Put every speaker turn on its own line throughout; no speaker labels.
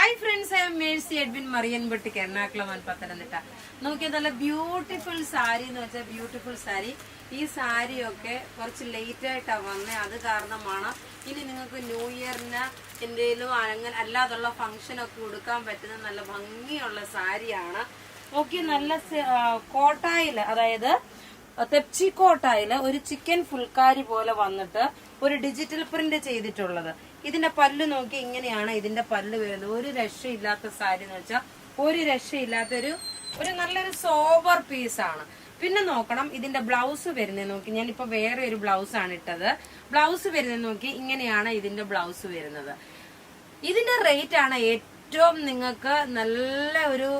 Hi friends, I am Mercy Edwin മറിയൻപട്ടിക്ക് എറണാകുളം പത്തനംതിട്ട. നോക്കിയാൽ നല്ല ബ്യൂട്ടിഫുൾ സാരി എന്ന് വെച്ചാൽ ബ്യൂട്ടിഫുൾ സാരി. ഈ സാരിയൊക്കെ കുറച്ച് ലേറ്റ് ആയിട്ടാണ് വന്നത്. അത് കാരണമാണ് ഇനി നിങ്ങൾക്ക് ന്യൂ ഇയറിന് എന്തെങ്കിലും അങ്ങനെ അല്ലാതുള്ള ഫംഗ്ഷനൊക്കെ കൊടുക്കാൻ പറ്റുന്ന നല്ല ഭംഗിയുള്ള സാരിയാണ്. നോക്കി നല്ല കോട്ടായില്, അതായത് തെപ്ചി കോട്ടായില് ഒരു ചിക്കൻ ഫുൾക്കാരി പോലെ വന്നിട്ട് ഒരു ഡിജിറ്റൽ പ്രിന്റ് ചെയ്തിട്ടുള്ളത്. ഇതിന്റെ പല്ല് നോക്കി ഇങ്ങനെയാണ് ഇതിന്റെ പല്ല് വരുന്നത്. ഒരു രക്ഷയില്ലാത്ത സാരി എന്ന് വെച്ചാൽ ഒരു രക്ഷയില്ലാത്ത ഒരു നല്ലൊരു സോബർ പീസാണ്. പിന്നെ നോക്കണം ഇതിന്റെ ബ്ലൗസ് വരുന്നത് നോക്കി. ഞാനിപ്പോ വേറെ ഒരു ബ്ലൗസ് ആണ് ഇട്ടത്. ബ്ലൗസ് വരുന്നത് നോക്കി ഇങ്ങനെയാണ് ഇതിന്റെ ബ്ലൗസ് വരുന്നത്. ഇതിന്റെ റേറ്റ് ആണ് ഏറ്റവും നിങ്ങൾക്ക് നല്ല ഒരു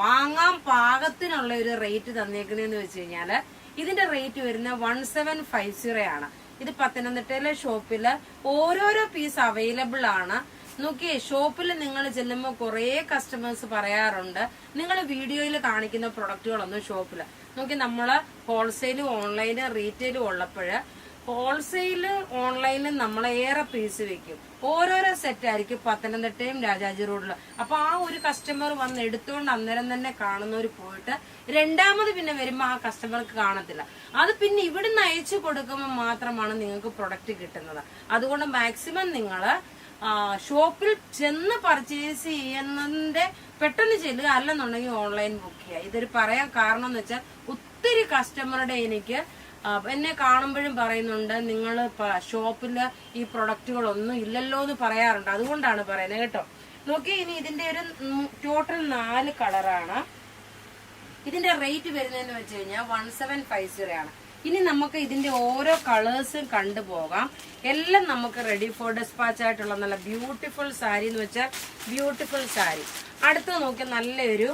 വാങ്ങാൻ പാകത്തിനുള്ള ഒരു റേറ്റ് തന്നേക്കുന്നതെന്ന് വെച്ച് കഴിഞ്ഞാല് ഇതിന്റെ റേറ്റ് വരുന്ന 1750 ആണ്. ഇത് പത്തനംതിട്ടയിലെ ഷോപ്പില് ഓരോരോ പീസ് അവൈലബിൾ ആണ്. നോക്കിയേ, ഷോപ്പിൽ നിങ്ങൾ ചെല്ലുമ്പോൾ കുറെ കസ്റ്റമേഴ്സ് പറയാറുണ്ട് നിങ്ങൾ വീഡിയോയിൽ കാണിക്കുന്ന പ്രൊഡക്റ്റുകളൊന്നും ഷോപ്പില് നോക്കി. നമ്മള് ഹോൾസെയിലും ഓൺലൈനും റീറ്റെയിലും ഉള്ളപ്പോഴ് ഹോൾസെയില് ഓൺലൈനിലും നമ്മളേറെ പീസ് വെക്കും. ഓരോരോ സെറ്റ് ആയിരിക്കും പത്തനംതിട്ടയും രാജാജി റോഡിലും. അപ്പൊ ആ ഒരു കസ്റ്റമർ വന്ന് എടുത്തുകൊണ്ട് അന്നേരം തന്നെ കാണുന്നവർ പോയിട്ട് രണ്ടാമത് പിന്നെ വരുമ്പോ ആ കസ്റ്റമർക്ക് കാണത്തില്ല. അത് പിന്നെ ഇവിടുന്ന് അയച്ചു കൊടുക്കുമ്പോൾ മാത്രമാണ് നിങ്ങൾക്ക് പ്രൊഡക്റ്റ് കിട്ടുന്നത്. അതുകൊണ്ട് മാക്സിമം നിങ്ങള് ഷോപ്പിൽ ചെന്ന് പർച്ചേസ് ചെയ്യുന്നതിന്റെ പെട്ടെന്ന് ചെല്ലുക, അല്ലെന്നുണ്ടെങ്കിൽ ഓൺലൈൻ ബുക്ക് ചെയ്യുക. ഇതൊരു പറയാൻ കാരണം എന്ന് വെച്ചാൽ ഒത്തിരി കസ്റ്റമറുടെ എനിക്ക് എന്നെ കാണുമ്പോഴും പറയുന്നുണ്ട് നിങ്ങൾ ഷോപ്പില് ഈ പ്രൊഡക്റ്റുകളൊന്നും ഇല്ലല്ലോ എന്ന് പറയാറുണ്ട്. അതുകൊണ്ടാണ് പറയുന്നത് കേട്ടോ. നോക്കി, ഇനി ഇതിന്റെ ഒരു ടോട്ടൽ 4 കളറാണ്. ഇതിന്റെ റേറ്റ് വരുന്നതെന്ന് വെച്ച് കഴിഞ്ഞാൽ 1750 ആണ്. ഇനി നമുക്ക് ഇതിന്റെ ഓരോ കളേഴ്സും കണ്ടുപോകാം. എല്ലാം നമുക്ക് റെഡി ഫോർ ഡെസ്പാച്ച് ആയിട്ടുള്ള നല്ല ബ്യൂട്ടിഫുൾ സാരി എന്ന് വെച്ചാൽ ബ്യൂട്ടിഫുൾ സാരി. അടുത്ത് നോക്കി നല്ലൊരു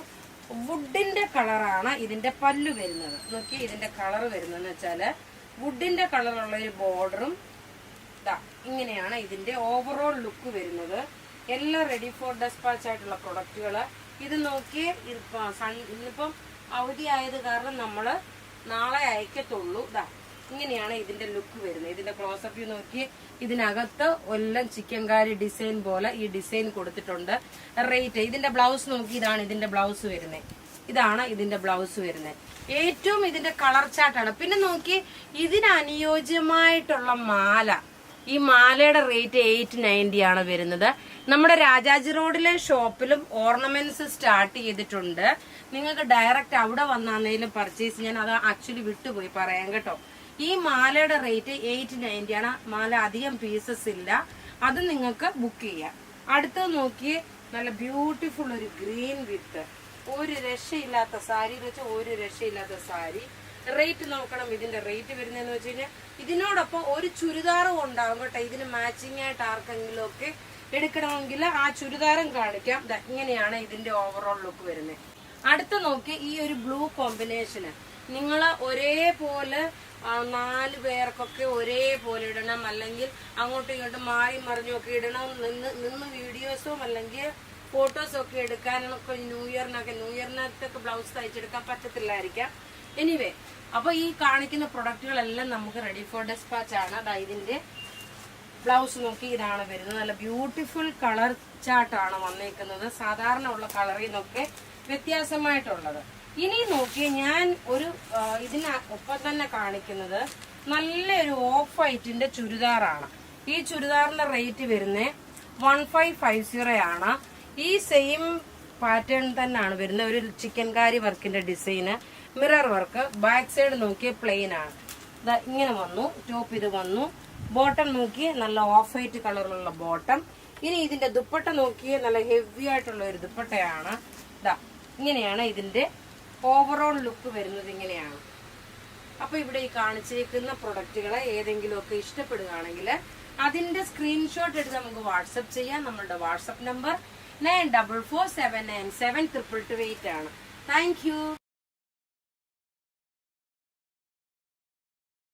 വുഡിന്റെ കളറാണ് ഇതിന്റെ പല്ലു വരുന്നത്. നോക്കി, ഇതിന്റെ കളർ വരുന്നതെന്ന് വെച്ചാല് വുഡിന്റെ കളറുള്ള ഒരു ബോർഡറും ഇങ്ങനെയാണ് ഇതിന്റെ ഓവറോൾ ലുക്ക് വരുന്നത്. എല്ലാം റെഡി ഫോർ ഡെസ്പാച്ച് ആയിട്ടുള്ള പ്രൊഡക്റ്റുകള്. ഇത് നോക്കി, ഇന്നിപ്പം അവധി ആയത് കാരണം നമ്മള് നാളെ അയക്കത്തുള്ളൂ. ഇങ്ങനെയാണ് ഇതിന്റെ ലുക്ക് വരുന്നത്. ഇതിന്റെ ക്ലോസപ്പ് വ്യൂ നോക്കി, ഇതിനകത്ത് എല്ലാം ചിക്കൻ കാരി ഡിസൈൻ പോലെ ഈ ഡിസൈൻ കൊടുത്തിട്ടുണ്ട്. റേറ്റ് ഇതിന്റെ ബ്ലൗസ് നോക്കി, ഇതാണ് ഇതിന്റെ ബ്ലൗസ് വരുന്നത്. ഇതാണ് ഇതിന്റെ ബ്ലൗസ് വരുന്നത്. ഏറ്റവും ഇതിന്റെ കളർ ചാർട്ടാണ്. പിന്നെ നോക്കി, ഇതിന് അനുയോജ്യമായിട്ടുള്ള മാല, ഈ മാലയുടെ റേറ്റ് 890 ആണ് വരുന്നത്. നമ്മുടെ രാജാജി റോഡിലെ ഷോപ്പിലും ഓർണമെന്റ്സ് സ്റ്റാർട്ട് ചെയ്തിട്ടുണ്ട്. നിങ്ങൾക്ക് ഡയറക്റ്റ് അവിടെ വന്നാന്നേലും പർച്ചേസ്. ഞാൻ അത് ആക്ച്വലി വിട്ടുപോയി പറയാൻ കേട്ടോ. ഈ മാലയുടെ റേറ്റ് 890 ആണ്. മാല അധികം പീസസ് ഇല്ല, അത് നിങ്ങൾക്ക് ബുക്ക് ചെയ്യാം. അടുത്തത് നോക്കി, നല്ല ബ്യൂട്ടിഫുൾ ഒരു ഗ്രീൻ വിത്ത് ഒരു രക്ഷയില്ലാത്ത സാരി എന്ന് വെച്ചാൽ ഒരു രക്ഷയില്ലാത്ത സാരി. റേറ്റ് നോക്കണം. ഇതിന്റെ റേറ്റ് വരുന്നതെന്ന് വെച്ച് കഴിഞ്ഞാൽ ഇതിനോടൊപ്പം ഒരു ചുരിദാറും ഉണ്ടാവും കേട്ടോ. ഇതിന് മാച്ചിങ് ആയിട്ട് ആർക്കെങ്കിലും ഒക്കെ എടുക്കണമെങ്കിൽ ആ ചുരിദാറും കാണിക്കാം. ഇങ്ങനെയാണ് ഇതിന്റെ ഓവറോൾ ലുക്ക് വരുന്നത്. അടുത്ത നോക്കി, ഈ ഒരു ബ്ലൂ കോമ്പിനേഷന് നിങ്ങൾ ഒരേപോലെ 4 പേർക്കൊക്കെ ഒരേപോലെ ഇടണം, അല്ലെങ്കിൽ അങ്ങോട്ടും ഇങ്ങോട്ടും മാറി മറിഞ്ഞൊക്കെ ഇടണം. നിന്ന് വീഡിയോസും അല്ലെങ്കിൽ ഫോട്ടോസും ഒക്കെ എടുക്കാനൊക്കെ ന്യൂ ഇയറിനകത്തൊക്കെ ബ്ലൗസ് തയ്ച്ചെടുക്കാൻ പറ്റത്തില്ലായിരിക്കാം. എനിവേ, അപ്പൊ ഈ കാണിക്കുന്ന പ്രൊഡക്റ്റുകളെല്ലാം നമുക്ക് റെഡി ഫോർ ഡെസ്പാച്ച് ആണ്. ഇതിന്റെ ബ്ലൗസ് നോക്കി, ഇതാണ് വരുന്നത്. നല്ല ബ്യൂട്ടിഫുൾ കളർ ചാർട്ടാണ് വന്നേക്കുന്നത്. സാധാരണ ഉള്ള കളറിൽ നിന്നൊക്കെ വ്യത്യാസമായിട്ടുള്ളത്. ഇനി നോക്കി, ഞാൻ ഒരു ഇതിന് ഒപ്പം തന്നെ കാണിക്കുന്നത് നല്ലൊരു ഓഫ് വൈറ്റിന്റെ ചുരിദാറാണ്. ഈ ചുരിദാറിന്റെ റേറ്റ് വരുന്നത് 1550 ആണ്. ഈ സെയിം പാറ്റേൺ തന്നെയാണ് വരുന്നത്. ഒരു ചിക്കൻ കാരി വർക്കിന്റെ ഡിസൈന്, മിറർ വർക്ക്. ബാക്ക് സൈഡ് നോക്കിയ പ്ലെയിൻ ആണ്. ഇങ്ങനെ വന്നു. ടോപ്പ് ഇത് വന്നു. ബോട്ടം നോക്കി, നല്ല ഓഫ് വൈറ്റ് കളറിലുള്ള ബോട്ടം. ഇനി ഇതിന്റെ ദുപ്പട്ട നോക്കിയ നല്ല ഹെവി ആയിട്ടുള്ള ഒരു ദുപ്പട്ടയാണ്. ഇങ്ങനെയാണ് ഇതിന്റെ ഓവറോൾ ലുക്ക് വരുന്നത്. ഇങ്ങനെയാണ്. അപ്പൊ ഇവിടെ ഈ കാണിച്ചേക്കുന്ന പ്രൊഡക്റ്റുകളെ ഏതെങ്കിലുമൊക്കെ ഇഷ്ടപ്പെടുകയാണെങ്കിൽ അതിന്റെ സ്ക്രീൻഷോട്ട് എടുത്ത് നമുക്ക് വാട്സപ്പ് ചെയ്യാം. നമ്മളുടെ വാട്സപ്പ് നമ്പർ 9447972228 ആണ്. Thank you.